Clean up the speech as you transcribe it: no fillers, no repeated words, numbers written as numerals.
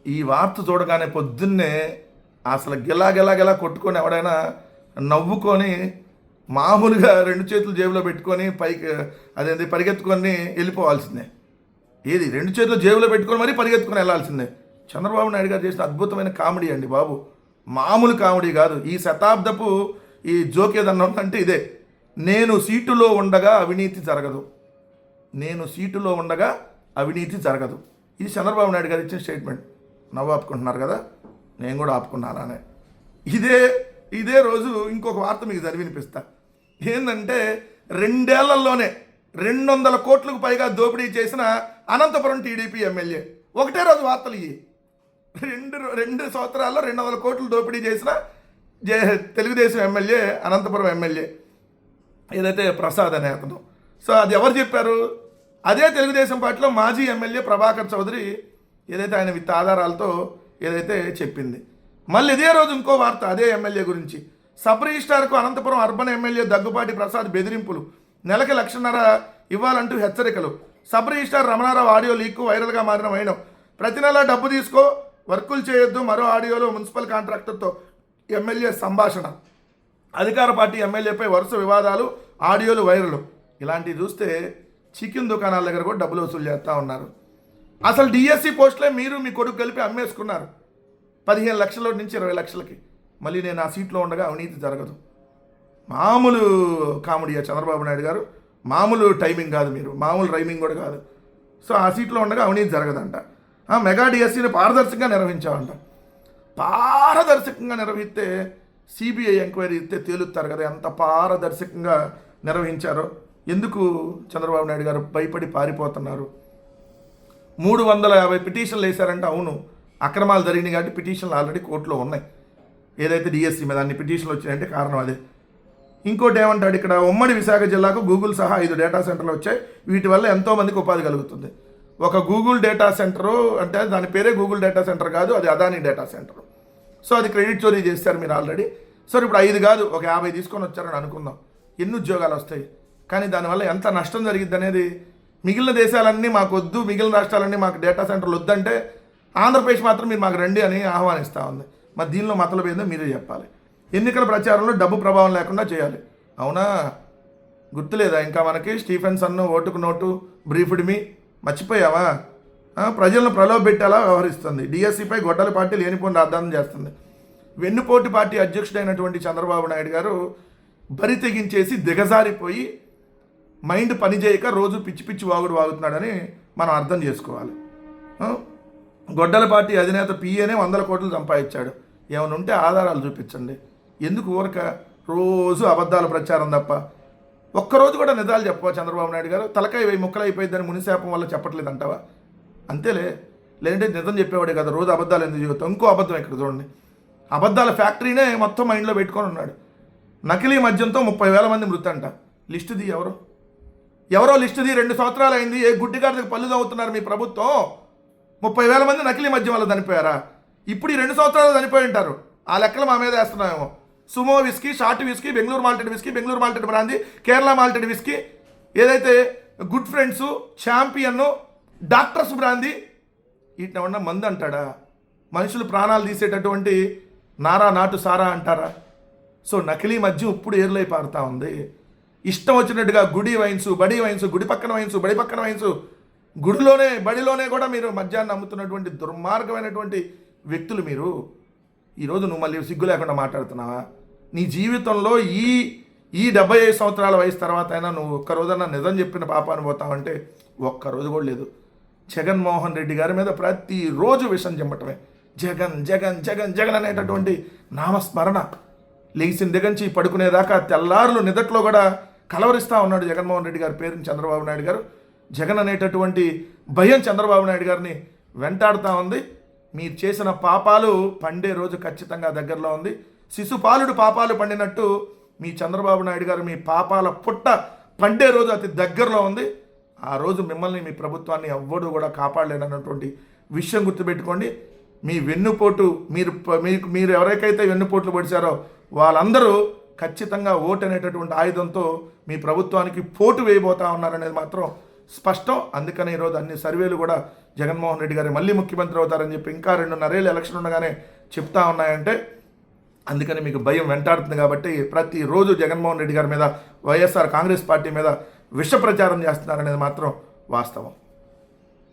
ఈ వార్త చూడగానే పొద్దున్నే అసలు గిలా గిలా గిలా కొట్టుకొని ఎవడైనా నవ్వుకొని మామూలుగా రెండు చేతులు జేబులో పెట్టుకొని పైకి అదేంటి పరిగెత్తుకొని వెళ్ళిపోవాల్సిందే. ఏది రెండు చేతులు జేబులో పెట్టుకొని మరీ పరిగెత్తుకొని వెళ్ళాల్సిందే. చంద్రబాబు నాయుడు గారు చేసిన అద్భుతమైన కామెడీ అండి బాబు, మామూలు కామెడీ కాదు. ఈ శతాబ్దపు ఈ జోక్ ఏదన్నా ఉందంటే ఇదే, నేను సీటులో ఉండగా అవినీతి జరగదు, నేను సీటులో ఉండగా అవినీతి జరగదు. ఇది చంద్రబాబు నాయుడు గారు ఇచ్చిన స్టేట్మెంట్. నవ్వు ఆపుకుంటున్నారు కదా, నేను కూడా ఆపుకున్నానే. ఇదే రోజు ఇంకొక వార్త మీకు వినిపిస్తా. ఏంటంటే 2 ఏళ్లలోనే 200 కోట్లకు పైగా దోపిడీ చేసిన అనంతపురం టీడీపీ ఎమ్మెల్యే. ఒకటే రోజు వార్తలు ఇవి. రెండు సంవత్సరాల్లో 200 కోట్లు దోపిడీ చేసిన తెలుగుదేశం ఎమ్మెల్యే, అనంతపురం ఎమ్మెల్యే ఏదైతే ప్రసాద్ అనే అతను. సో అది ఎవరు చెప్పారు? అదే తెలుగుదేశం పార్టీలో మాజీ ఎమ్మెల్యే ప్రభాకర్ చౌదరి ఏదైతే ఆయన విత్ ఆధారాలతో ఏదైతే చెప్పింది. మళ్ళీ ఇదే రోజు ఇంకో వార్త అదే ఎమ్మెల్యే గురించి. సబ్ రిజిస్ట్రార్కు అనంతపురం అర్బన్ ఎమ్మెల్యే దగ్గుపాటి ప్రసాద్ బెదిరింపులు, నెలకి 1,50,000 ఇవ్వాలంటూ హెచ్చరికలు. Sub registrar Ramanarao audio leak వైరల్గా మారిన వైనం. ప్రతి నెల డబ్బు తీసుకో, వర్కులు చేయొద్దు. మరో ఆడియోలో మున్సిపల్ కాంట్రాక్టర్తో ఎమ్మెల్యే సంభాషణ. అధికార పార్టీ ఎమ్మెల్యేపై వరుస వివాదాలు, ఆడియోలు వైరల్. ఇలాంటివి చూస్తే చికెన్ దుకాణాల దగ్గర కూడా డబ్బులు వసూలు చేస్తూ ఉన్నారు. అసలు డిఎస్సి పోస్టులే మీరు మీ కొడుకు కలిపి అమ్మేసుకున్నారు 15 లక్షల నుంచి 20 లక్షలకి. మళ్ళీ నేను ఆ సీట్లో ఉండగా అవినీతి జరగదు. మామూలు కామెడీయా చంద్రబాబు నాయుడు గారు, మామూలు టైమింగ్ కాదు, మీరు మామూలు రైమింగ్ కూడా కాదు. సో ఆ సీట్లో ఉండగా అవినీతి జరగదంట. మెగా డిఎస్సీని పారదర్శకంగా నిర్వహించామంట. పారదర్శకంగా నిర్వహిస్తే సిబిఐ ఎంక్వైరీ ఇస్తే తేలుస్తారు కదా ఎంత పారదర్శకంగా నిర్వహించారో. ఎందుకు చంద్రబాబు నాయుడు గారు భయపడి పారిపోతున్నారు? 350 పిటిషన్లు వేశారంటే అవును, అక్రమాలు జరిగినాయి కాబట్టి పిటిషన్లు ఆల్రెడీ కోర్టులో ఉన్నాయి. ఏదైతే డిఎస్సి మీద అన్ని పిటిషన్లు వచ్చినాయంటే కారణం అదే. ఇంకోటి ఏమంటాడు ఇక్కడ, ఉమ్మడి విశాఖ జిల్లాకు గూగుల్ సహా 5 డేటా సెంటర్లు వచ్చాయి. వీటి వల్ల ఎంతోమందికి ఉపాధి కలుగుతుంది. ఒక గూగుల్ డేటా సెంటరు అంటే దాని పేరే గూగుల్ డేటా సెంటర్ కాదు, అది అదానీ డేటా సెంటర్. సో అది క్రెడిట్ చోరీ చేస్తారు మీరు ఆల్రెడీ. సో ఇప్పుడు 5 కాదు, ఒక 50 తీసుకొని వచ్చారని అనుకుందాం. ఎన్ని ఉద్యోగాలు వస్తాయి? కానీ దానివల్ల ఎంత నష్టం జరిగిద్ది అనేది మిగిలిన దేశాలన్నీ మాకు వద్దు, మిగిలిన రాష్ట్రాలన్నీ మాకు డేటా సెంటర్లు వద్దంటే ఆంధ్రప్రదేశ్ మాత్రం మీరు మాకు రండి అని ఆహ్వానిస్తూ ఉంది. మరి దీనిలో మతలబు ఏందో మీరే చెప్పాలి. ఎన్నికల ప్రచారంలో డబ్బు ప్రభావం లేకుండా చేయాలి. అవునా, గుర్తులేదా ఇంకా మనకి స్టీఫెన్సన్ ఓటుకు నోటు బ్రీఫ్డ్ మీ మర్చిపోయావా? ప్రజలను ప్రలోభపెట్టేలా వ్యవహరిస్తుంది. డిఎస్సిపై గొడ్డల పార్టీ లేనిపోని రాద్దానం చేస్తుంది. వెన్నుపోటు పార్టీ అధ్యక్షుడైనటువంటి చంద్రబాబు నాయుడు గారు బరి తెగించేసి దిగజారిపోయి మైండ్ పనిచేయక రోజు పిచ్చి పిచ్చి వాగుడు వాగుతున్నాడని మనం అర్థం చేసుకోవాలి. గొడ్డల పార్టీ అధినేత పిఏనే 100 కోట్లు సంపాదించాడు. ఏమైనా ఉంటే ఆధారాలు చూపించండి. ఎందుకు ఊరక రోజు అబద్ధాల ప్రచారం తప్ప ఒక్కరోజు కూడా నిజాలు చెప్పవా చంద్రబాబు నాయుడు గారు? తలకాయ 1000 ముక్కలు అయిపోయిందని మునిశాపం వల్ల చెప్పట్లేదు అంటావా? అంతేలే, లేదంటే నిజం చెప్పేవాడే కదా, రోజు అబద్ధాలు ఎందుకు చెబుతాం? ఇంకో అబద్ధం ఇక్కడ చూడండి, అబద్ధాల ఫ్యాక్టరీనే మొత్తం మైండ్లో పెట్టుకొని ఉన్నాడు. నకిలీ మద్యంతో 30,000 మంది మృతి అంట. లిస్టు ది ఎవరో లిస్టు ది. 2 సంవత్సరాలు అయింది, ఏ గుడ్డిగారికి పళ్ళు తవ్వుతున్నారు మీ ప్రభుత్వం? 30,000 మంది నకిలీ మద్యం వల్ల చనిపోయారా? ఇప్పుడు ఈ 2 సంవత్సరాలు చనిపోయి ఉంటారు. ఆ లెక్కలు మా మీద వేస్తున్నామేమో. Sumo whisky, short whisky, Bengaluru malted whisky, Bengaluru malted brandy, Kerala malted whisky, ఏదైతే good friends, champion, doctors brandy, వీటిని ఏమన్నా మందు అంటాడా? మనుషులు ప్రాణాలు తీసేటటువంటి నారా నాటు సారా అంటారా? సో నకిలీ మద్యం ఇప్పుడు ఏర్లై పారుతూ ఉంది. ఇష్టం వచ్చినట్టుగా గుడి వైన్స్, బడి వైన్స్, గుడి పక్కన వైన్స్, బడి పక్కన వైన్స్, గుడిలోనే బడిలోనే కూడా మీరు మద్యాన్ని అమ్ముతున్నటువంటి దుర్మార్గమైనటువంటి వ్యక్తులు మీరు. ఈరోజు నువ్వు మళ్ళీ సిగ్గు లేకుండా మాట్లాడుతున్నావా? నీ జీవితంలో ఈ 75 సంవత్సరాల వయసు తర్వాత అయినా నువ్వు ఒక్కరోజన్నా నిజం చెప్పిన పాపాన్ని పోతావంటే ఒక్కరోజు కూడా లేదు. జగన్మోహన్ రెడ్డి గారి మీద ప్రతిరోజు విషం చెమ్మటమే. జగన్ జగన్ జగన్ జగన్ అనేటటువంటి నామస్మరణ లేచిన దగ్గరించి పడుకునేదాకా తెల్లారులు నిదట్లో కూడా కలవరిస్తూ ఉన్నాడు జగన్మోహన్ రెడ్డి గారి పేరుని చంద్రబాబు నాయుడు గారు. జగన్ అనేటటువంటి భయం చంద్రబాబు నాయుడు గారిని వెంటాడుతూ ఉంది. మీరు చేసిన పాపాలు పండే రోజు ఖచ్చితంగా దగ్గరలో ఉంది. శిశుపాలుడు పాపాలు పండినట్టు మీ చంద్రబాబు నాయుడు గారు మీ పాపాల పుట్ట పండే రోజు అతి దగ్గరలో ఉంది. ఆ రోజు మిమ్మల్ని, మీ ప్రభుత్వాన్ని ఎవ్వడూ కూడా కాపాడలేనన్నటువంటి విషయం గుర్తుపెట్టుకోండి. మీ వెన్నుపోటు మీరు ఎవరికైతే వెన్నుపోట్లు పొడిచారో వాళ్ళందరూ ఖచ్చితంగా ఓటు అనేటటువంటి ఆయుధంతో మీ ప్రభుత్వానికి పోటు వేయబోతా ఉన్నారనేది మాత్రం స్పష్టం. అందుకని ఈరోజు అన్ని సర్వేలు కూడా జగన్మోహన్ రెడ్డి గారు మళ్ళీ ముఖ్యమంత్రి అవుతారని చెప్పి ఇంకా 2.5 ఏళ్ళు ఎలక్షన్ ఉండగానే చెప్తా ఉన్నాయంటే అందుకని మీకు భయం వెంటాడుతుంది. కాబట్టి ప్రతిరోజు జగన్మోహన్ రెడ్డి గారి మీద వైఎస్ఆర్ కాంగ్రెస్ పార్టీ మీద విష ప్రచారం చేస్తున్నారనేది మాత్రం వాస్తవం.